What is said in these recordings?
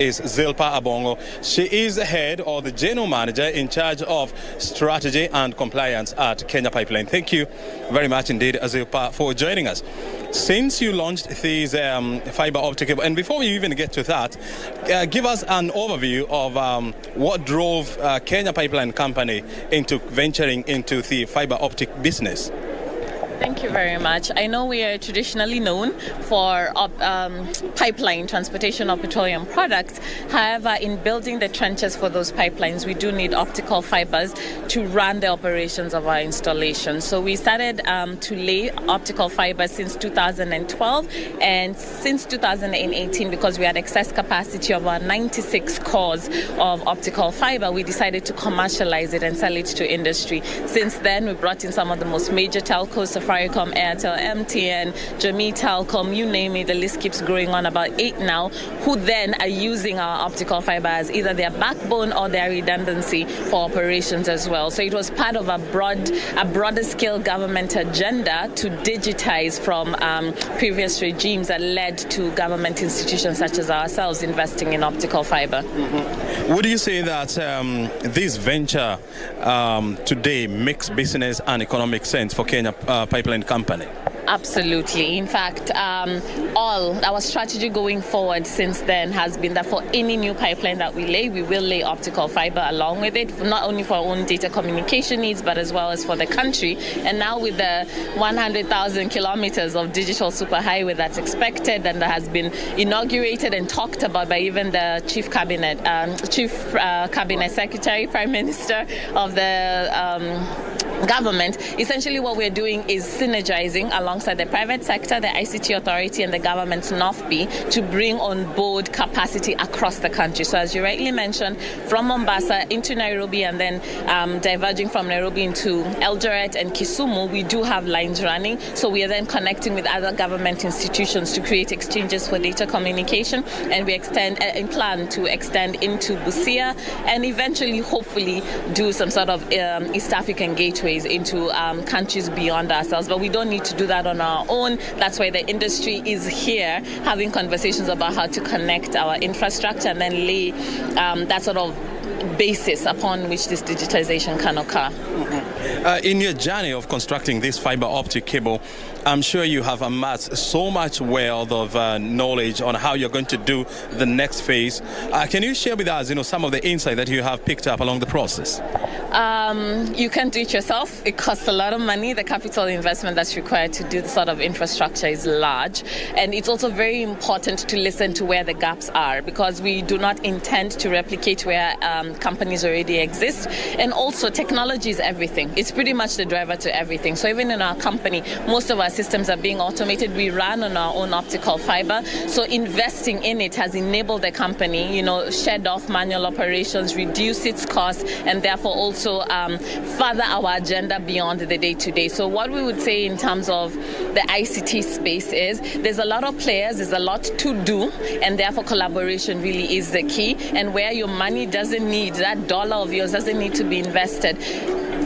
Is Zilper Abong'o. She is the head or the general manager in charge of strategy and compliance at Kenya Pipeline. Thank you very much indeed, Zilper, for joining us. Since you launched this fiber optic cable, and before we even get to that, give us an overview of what drove Kenya Pipeline Company into venturing into the fiber optic business. Thank you very much. I know we are traditionally known for pipeline transportation of petroleum products. However, in building the trenches for those pipelines, we do need optical fibers to run the operations of our installation. So we started to lay optical fibers since 2012, and since 2018, because we had excess capacity of our 96 cores of optical fiber, we decided to commercialize it and sell it to industry. Since then, we brought in some of the most major telcos, Safaricom, Airtel, MTN, Jamii Telecom, you name it, the list keeps growing on, about 8 now, who then are using our optical fiber as either their backbone or their redundancy for operations as well. So it was part of a broader scale government agenda to digitize from previous regimes that led to government institutions such as ourselves investing in optical fiber. Mm-hmm. Would you say that this venture today makes business and economic sense for Kenya Pipeline Company? Absolutely. In fact, all our strategy going forward since then has been that for any new pipeline that we lay, we will lay optical fiber along with it, not only for our own data communication needs, but as well as for the country. And now with the 100,000 kilometers of digital superhighway that's expected and that has been inaugurated and talked about by even the Chief Cabinet Secretary, Prime Minister of the government, essentially what we're doing is synergizing alongside the private sector, the ICT authority, and the government's NOFB to bring on board capacity across the country. So as you rightly mentioned, from Mombasa into Nairobi and then diverging from Nairobi into Eldoret and Kisumu, we do have lines running. So we are then connecting with other government institutions to create exchanges for data communication, and we plan to extend into Busia and eventually, hopefully, do some sort of East African gateway into countries beyond ourselves. But we don't need to do that on our own. That's why the industry is here having conversations about how to connect our infrastructure and then lay that sort of basis upon which this digitization can occur. Mm-hmm. In your journey of constructing this fiber optic cable, I'm sure you have amassed so much wealth of knowledge on how you're going to do the next phase. Can you share with us, some of the insight that you have picked up along the process? You can do it yourself. It costs a lot of money. The capital investment that's required to do the sort of infrastructure is large. And it's also very important to listen to where the gaps are, because we do not intend to replicate where companies already exist. And also, technology is everything. It's pretty much the driver to everything. So even in our company, most of our systems are being automated. We run on our own optical fiber. So investing in it has enabled the company, shed off manual operations, reduce its costs, and therefore also further our agenda beyond the day-to-day. So what we would say in terms of the ICT space is there's a lot of players, there's a lot to do, and therefore collaboration really is the key. And where your money doesn't need, that dollar of yours doesn't need to be invested,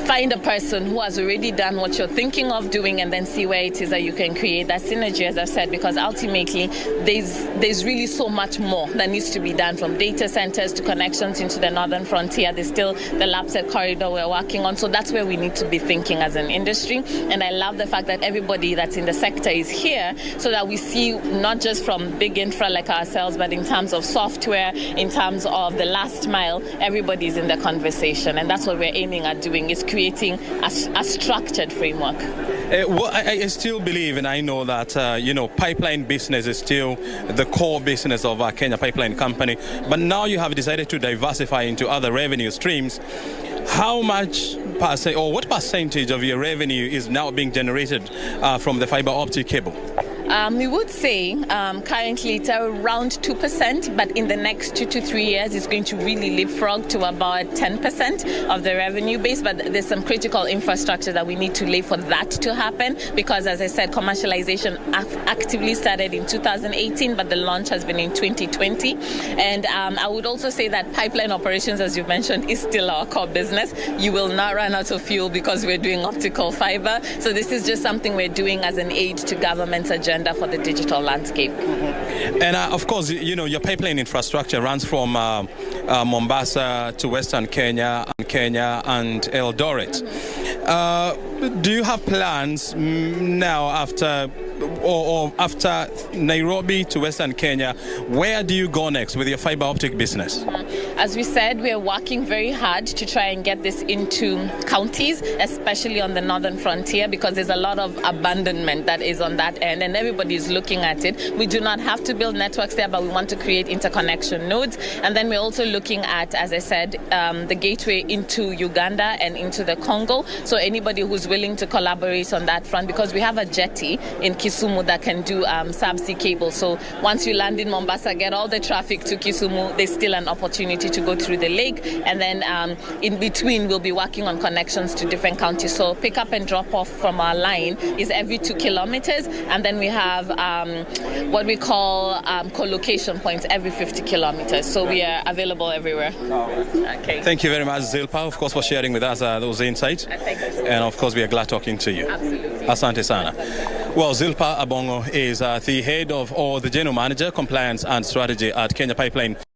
find a person who has already done what you're thinking of doing and then see where it is that you can create that synergy, as I've said, because ultimately there's really so much more that needs to be done, from data centers to connections into the northern frontier. There's still the LabSec corridor we're working on. So that's where we need to be thinking as an industry. And I love the fact that everybody that's in the sector is here so that we see not just from big infra like ourselves, but in terms of software, in terms of the last mile, everybody's in the conversation. And that's what we're aiming at doing, is creating a structured framework. I still believe, and I know that, pipeline business is still the core business of our Kenya Pipeline Company. But now you have decided to diversify into other revenue streams. How much what percentage of your revenue is now being generated from the fiber optic cable? We would say currently it's around 2%, but in the next 2 to 3 years, it's going to really leapfrog to about 10% of the revenue base. But there's some critical infrastructure that we need to lay for that to happen, because, as I said, commercialization actively started in 2018, but the launch has been in 2020. And I would also say that pipeline operations, as you mentioned, is still our core business. You will not run out of fuel because we're doing optical fiber. So this is just something we're doing as an aid to government's agenda agenda for the digital landscape. And of course, you know, your pipeline infrastructure runs from Mombasa to Western Kenya and Eldoret. Do you have plans now after Nairobi to Western Kenya? Where do you go next with your fiber optic business? As we said, we are working very hard to try and get this into counties, especially on the northern frontier, because there's a lot of abandonment that is on that end, and everybody is looking at it. We do not have to build networks there, but we want to create interconnection nodes. And then we're also looking at, as I said, the gateway into Uganda and into the Congo. So anybody who's willing to collaborate on that front, because we have a jetty in Kisumu that can do subsea cable. So once you land in Mombasa, get all the traffic to Kisumu, there's still an opportunity to go through the lake. And then in between, we'll be working on connections to different counties. So pick up and drop off from our line is every 2 kilometers. And then we have what we call co-location points every 50 kilometers. So we are available everywhere. Okay. Thank you very much, Zilper, of course, for sharing with us those insights. And of course, we are glad talking to you. Absolutely. Asante sana. Well, Zilper Abong'o is the head of, or the general manager, compliance and strategy at Kenya Pipeline.